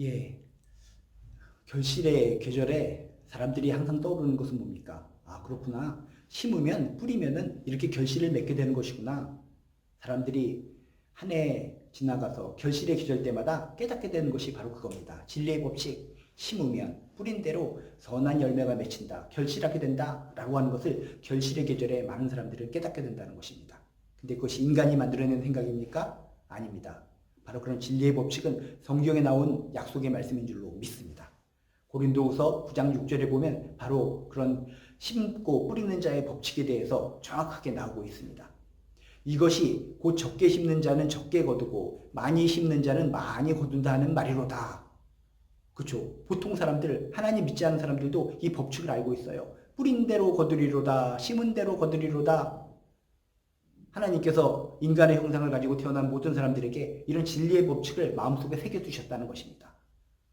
예, 결실의 계절에 사람들이 항상 떠오르는 것은 뭡니까? 아, 그렇구나. 심으면, 뿌리면은 이렇게 결실을 맺게 되는 것이구나. 사람들이 한 해 지나가서 결실의 계절 때마다 깨닫게 되는 것이 바로 그겁니다. 진리의 법칙, 심으면 뿌린 대로 선한 열매가 맺힌다. 결실하게 된다. 라고 하는 것을 결실의 계절에 많은 사람들은 깨닫게 된다는 것입니다. 근데 그것이 인간이 만들어낸 생각입니까? 아닙니다. 바로 그런 진리의 법칙은 성경에 나온 약속의 말씀인 줄로 믿습니다. 고린도후서 9장 6절에 보면 바로 그런 심고 뿌리는 자의 법칙에 대해서 정확하게 나오고 있습니다. 이것이 곧 적게 심는 자는 적게 거두고 많이 심는 자는 많이 거둔다 하는 말이로다. 그렇죠? 보통 사람들, 하나님 믿지 않는 사람들도 이 법칙을 알고 있어요. 뿌린 대로 거두리로다, 심은 대로 거두리로다. 하나님께서 인간의 형상을 가지고 태어난 모든 사람들에게 이런 진리의 법칙을 마음속에 새겨두셨다는 것입니다.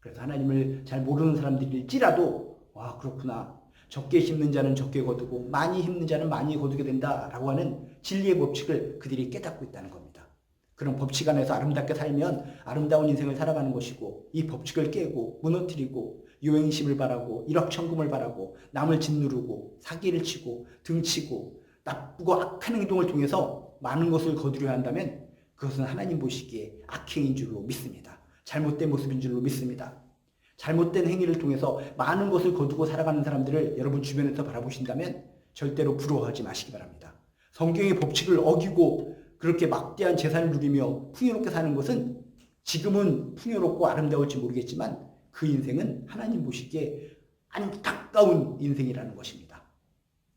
그래서 하나님을 잘 모르는 사람들일지라도 와, 그렇구나. 적게 심는 자는 적게 거두고 많이 심는 자는 많이 거두게 된다라고 하는 진리의 법칙을 그들이 깨닫고 있다는 겁니다. 그런 법칙 안에서 아름답게 살면 아름다운 인생을 살아가는 것이고, 이 법칙을 깨고 무너뜨리고 유행심을 바라고 일확천금을 바라고 남을 짓누르고 사기를 치고 등치고 나쁘고 악한 행동을 통해서 많은 것을 거두려 한다면 그것은 하나님 보시기에 악행인 줄로 믿습니다. 잘못된 모습인 줄로 믿습니다. 잘못된 행위를 통해서 많은 것을 거두고 살아가는 사람들을 여러분 주변에서 바라보신다면 절대로 부러워하지 마시기 바랍니다. 성경의 법칙을 어기고 그렇게 막대한 재산을 누리며 풍요롭게 사는 것은 지금은 풍요롭고 아름다울지 모르겠지만 그 인생은 하나님 보시기에 안타까운 인생이라는 것입니다.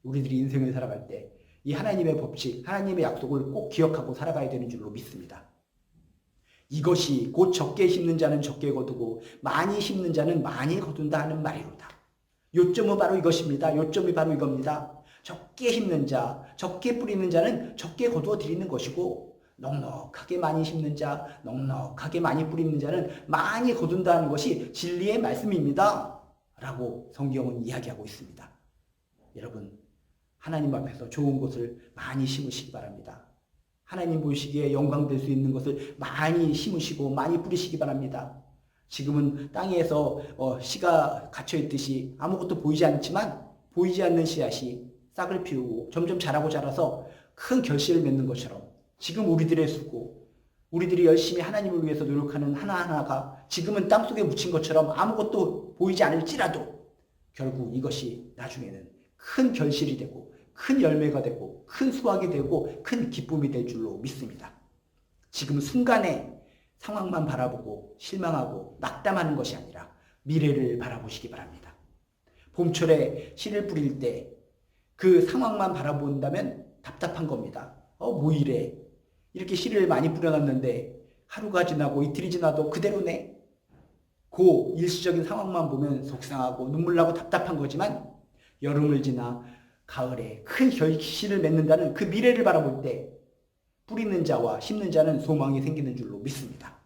우리들이 인생을 살아갈 때 이 하나님의 법칙, 하나님의 약속을 꼭 기억하고 살아가야 되는 줄로 믿습니다. 이것이 곧 적게 심는 자는 적게 거두고 많이 심는 자는 많이 거둔다 하는 말이로다. 요점은 바로 이것입니다. 요점이 바로 이겁니다. 적게 심는 자, 적게 뿌리는 자는 적게 거두어 드리는 것이고, 넉넉하게 많이 심는 자, 넉넉하게 많이 뿌리는 자는 많이 거둔다는 것이 진리의 말씀입니다. 라고 성경은 이야기하고 있습니다. 여러분, 하나님 앞에서 좋은 것을 많이 심으시기 바랍니다. 하나님 보시기에 영광될 수 있는 것을 많이 심으시고 많이 뿌리시기 바랍니다. 지금은 땅에서 씨가 갇혀있듯이 아무것도 보이지 않지만 보이지 않는 씨앗이 싹을 피우고 점점 자라고 자라서 큰 결실을 맺는 것처럼 지금 우리들의 수고, 우리들이 열심히 하나님을 위해서 노력하는 하나하나가 지금은 땅속에 묻힌 것처럼 아무것도 보이지 않을지라도 결국 이것이 나중에는 큰 결실이 되고 큰 열매가 되고 큰 수확이 되고 큰 기쁨이 될 줄로 믿습니다. 지금 순간에 상황만 바라보고 실망하고 낙담하는 것이 아니라 미래를 바라보시기 바랍니다. 봄철에 씨를 뿌릴 때 그 상황만 바라본다면 답답한 겁니다. 뭐 이래. 이렇게 씨를 많이 뿌려놨는데 하루가 지나고 이틀이 지나도 그대로네. 그 일시적인 상황만 보면 속상하고 눈물 나고 답답한 거지만 여름을 지나 가을에 큰 결실을 맺는다는 그 미래를 바라볼 때 뿌리는 자와 심는 자는 소망이 생기는 줄로 믿습니다.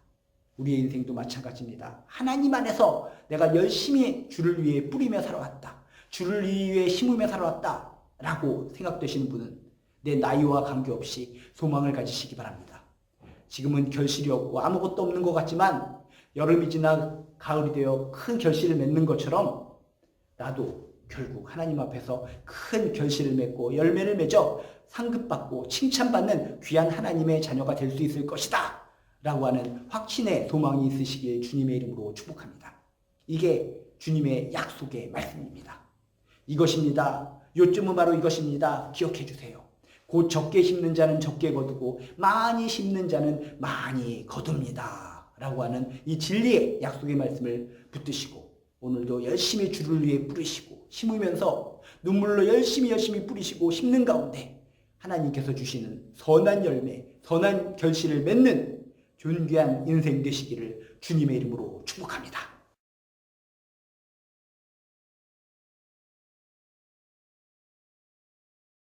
우리의 인생도 마찬가지입니다. 하나님 안에서 내가 열심히 주를 위해 뿌리며 살아왔다. 주를 위해 심으며 살아왔다. 라고 생각되시는 분은 내 나이와 관계없이 소망을 가지시기 바랍니다. 지금은 결실이 없고 아무것도 없는 것 같지만 여름이 지나 가을이 되어 큰 결실을 맺는 것처럼 나도 결국 하나님 앞에서 큰 결실을 맺고 열매를 맺어 상급받고 칭찬받는 귀한 하나님의 자녀가 될 수 있을 것이다 라고 하는 확신의 소망이 있으시길 주님의 이름으로 축복합니다. 이게 주님의 약속의 말씀입니다. 이것입니다. 요점은 바로 이것입니다. 기억해 주세요. 곧 적게 심는 자는 적게 거두고 많이 심는 자는 많이 거둡니다 라고 하는 이 진리의 약속의 말씀을 붙드시고 오늘도 열심히 주를 위해 뿌리시고 심으면서 눈물로 열심히 뿌리시고 심는 가운데 하나님께서 주시는 선한 열매, 선한 결실을 맺는 존귀한 인생 되시기를 주님의 이름으로 축복합니다.